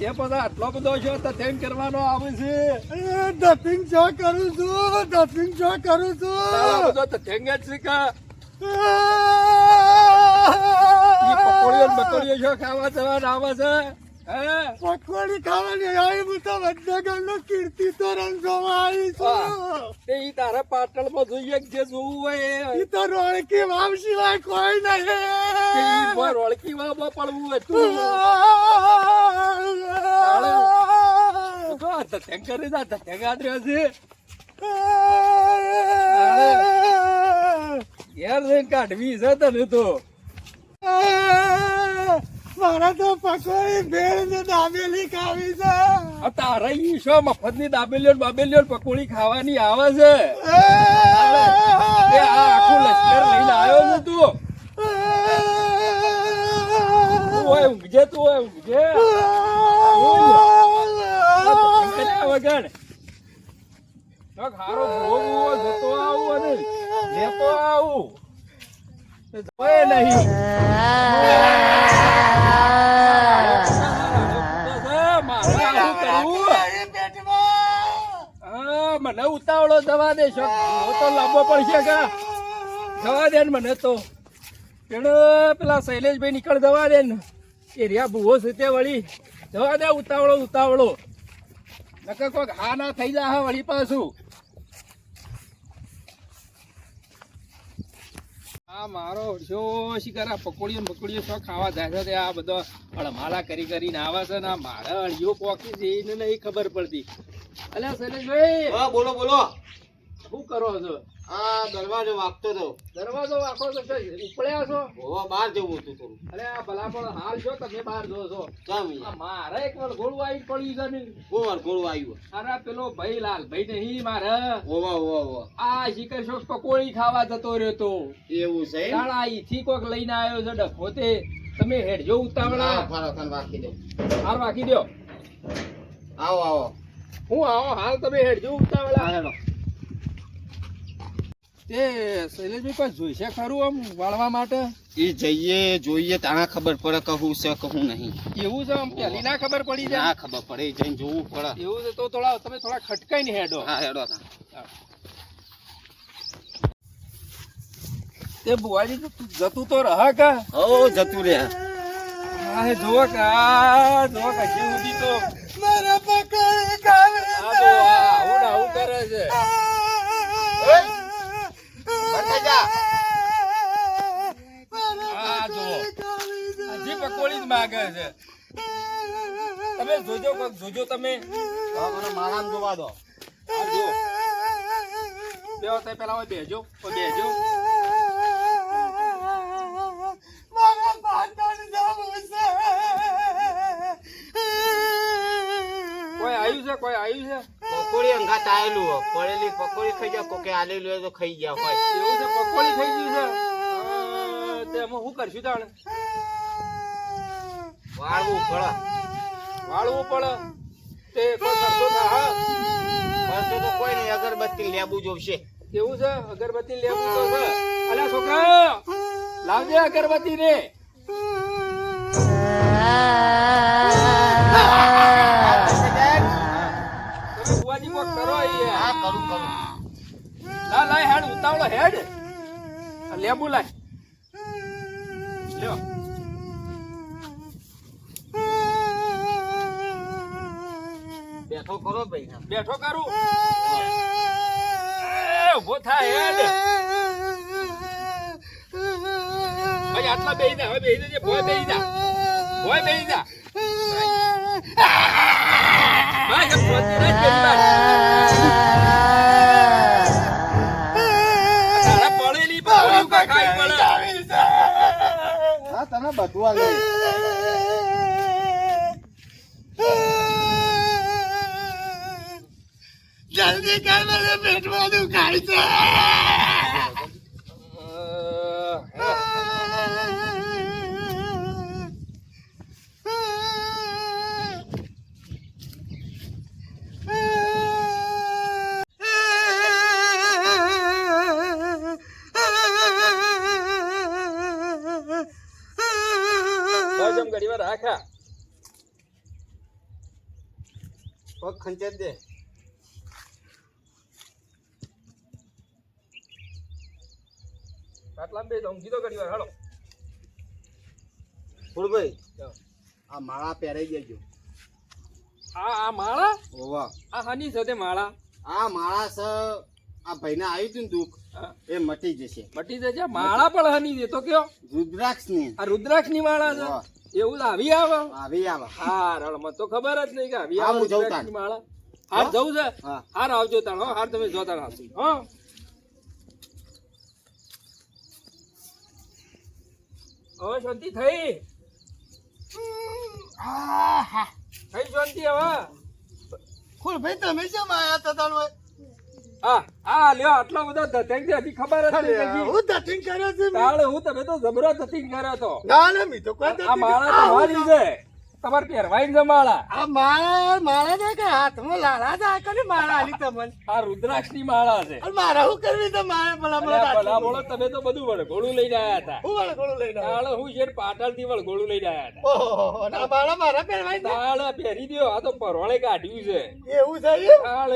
એ બધા આટલો બધો છો તો તેમ કરવાનો આવે છે. ડફિંગ શો કરું છું, ડફિંગ શો કરું તારા છું. બધો તો થેંગ જ છે કે ઈ પકોડીઓ ને બકોડીઓ છો ખાવા જવાના આવે છે. હે પકોડી ખાવાની આવી હું તો વડનગરનો કીર્તિ તોરણ જોવા આવી છું. તે ઈ તારા પાટણમાં જોઈએ કે જે જોવું હોય ઈ તો રોળકી વાવ સિવાય કોઈ તે ઈ નહીં. બોય રોળકી વાવમાં પડવું હોય તું તો ધતેંગ કરી જા ધતેંગ આડ્યો છે. ઘેર જઈને કાઢવી છે તને તો. મારા તો પકોડી ભેળ ને દાબેલી ખાવી છે. આ તારા ઈ શો મફતની દાબેલીઓ ને બાબેલીઓ ને પકોડી ખાવાની આવે છે. તે આ આખું લશ્કર લઈને આવ્યો છે તું. તું હોય ઊંઘજે, તું હોય ઊંઘજે. વગર હારો ભોગવો જતો આવું અને લેતો આવું જવાય નહીં. મને ઉતાવળો દવા દે છો તો લાંબો પડશે કા દવા દે ને મને તો પેલા શૈલેષભાઈ નીકળ દવા દે ને એ રહ્યા ભૂવો છે તે વળી દવા દે ઉતાવળો ઉતાવળો નકર કોઈક હા ના થઈ જાય વળી પાછું. આ મારો જો શિકારા પકોડીઓ પકોડીઓ શો ખાવા જાય છે તે આ બધો અળમાલા કરી કરીને આવે છે ને મારા અળિયો પોકી છે એને નહીં ખબર પડતી. અલ્યા શૈલેષભાઈ હા બોલો બોલો. શું કરો છો? આ દરવાજો વાગતો હતો. દરવાજો વાંકો તો ઉપડ્યા છો? હોવા બહાર જવું હતું થોડું. અરે આ ભલા પણ હાલ છો તમે બહાર જો છો. કેમ આ મારે એક વાર ગોળું આવી પડ્યું છે ને. કોવાર ગોળું આવ્યું. અરે પેલો ભાઈ લાલ ભાઈ નહીં મારે હોવા હોવા હોવા. આ શિખર શોખ પકોડી ખાવા જતો રહ્યો તો એવું છે એમ? તાણા અહીંથી કોક લઈને આવ્યો છે ડફો તે તમે હેડજો ઉતાવળા. હા, ફારો ખાન વાગી દો. હાર રાખી દો. આવો આવો. હું આવો હાલ તમે હેડજો ઉતાવળા. હા, હેડો. તે શૈલેષભાઈ કોઈ જોઈશે ખરું આમ વાળવા માટે? ઈ જઈએ જોઈએ તાણા ખબર પડે કહું છે કહું નહીં. એવું છે આમ પહેલી ના ખબર પડી જાય? ના ખબર પડે ઈ જઈને જોવું પડે. એવું છે તો થોડા તમે થોડા ખટકાઈને હેડો. હા હેડો. તે બુવાજી જતું તો રહ કા? ઓ જતું રે. હા હે જોવો કા જોવો કા હજી સુધી તો મારા પકોડી ખાવી આ તો આવું ને આવું કરે છે. બતા જા. આ જોવો હજી પકોડી જ માગે છે. તમે જોજો કોક જોજો તમે. હા, મને મારામ જોવા દો. આ જો બેહો તે પેલા હોય બેહજો બેહજો. મારા પાટણ જવું છે. કોઈ આવ્યું છે કોઈ આવ્યું છે? પકોડી અંગાત આયેલું હો. પડેલી પકોડી ખાઈ જા કોકે આલેલું હોય તો ખાઈ ગયા હોય. એવું છે પકોડી થઈ ગયું છે. તે અમે શું કરશું તાણે? વાળવું પડે. વાળવું પડે તે કોઈ કરતો ના હા. કરતો તો કોઈ નહીં. અગરબત્તી લેબુ જોશે. કેવું છે અગરબત્તી લેવું તો છે. અલ્યા છોકરા લાવજે અગરબત્તી રે. તમે બુવાજી કોક કરો અહીંયા. હા કરું કરું. લા લાય હેડ ઉતાવળો હેડ. આ લેબુ લાય લ્યો. બેઠો કરો ભાઈ. બેઠો કરું. ઉભો થાય હેડ. ભાઈ આટલા બેહી જા હવે બેહી જજે. ભોય બેહી જા ભોય બેહી જા. ભાઈ એમ ભોયથી ના જ બેહી જા. તારા પડેલી પકોડી ઉકા ખાઈ પડે. હા તને બધું આ લઈ. જલ્દી કર મને પેટમાં દુખાય છે. ચમ ઘડી વાર રાખા પગ ખંચેર દે આટલા બે તો કીધો ઘડી વાર હાલો ફૂલભાઈ આ માળા પહેરાઈ દેજો આ માળા ઓવા આ હાની સાથે માળા આ માળા સ આ ભાઈને આવ્યું હતું ને દુઃખ હા, એ મટી જશે મટી જશે માળા પણ હાની દે તો કયો રુદ્રાક્ષ ની આ રુદ્રાક્ષ ની માળા વાહ. છે એવું તો આવી આવે આવી આવે હા મને તો ખબર જ નહીં કે આવી હા, આવે હું જઉં રુદ્રાક્ષની તાણ. માળા હાર જવું છે હા. હાર આવજો તાણ હો હાર તમે જોતા રહેશો હો હવે શાંતિ થઈ થઈ શાંતિ હવે ફૂલભાઈ તમે કેમ આયા હતા તારો હા લ્યો આટલો બધો ધતેંગ છે હજી ખબર જ નહીં કશી. હું ધતિંગ કર્યો છે તાળ હું તમે તો જબરો ધતિંગ કર્યો તો ના ના મી તો કોઈ આ માળા તમારી છે તમારે પહેરવાઈ છે માળા આ માળા દે કે હાથમાં લાલા દે કને માળા આલી તમને આ રુદ્રાક્ષ ની માળા છે અને મારા હું કરવી તો મારે ભલા અલ્યા ભલા બોલો તમે તો બધું વળગોળું લઈને આવ્યા હતા હું વળગોળું લઈને આવ્યો. તાળ હું શેર પાટણ થી વળગોળું લઈને આવ્યા હતા ઓહો અને આ માળા મારા પહેરવાય ને તાળ પહેરી દ્યો આ તો પરવાળે કાઢ્યું છે એવું છે એમ? તાળ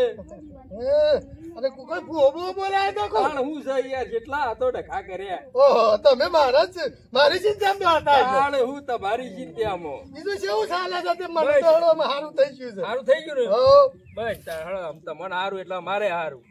અને કોઈ ભૂવો બોલાય તો કો તાળ હું છે યાર જેટલા હતો ડખા કર્યા ઓહો તમે મારા જ મારી ચિંતા માં હતા તાળ હું તમારી ચિંતામાં બીજું કેવું ચાલે છે તે મને તો હળો હારું થઈ ગયું છે સારું થઈ ગયું ને હો બસ તાળ તમને સારું એટલે મારે સારું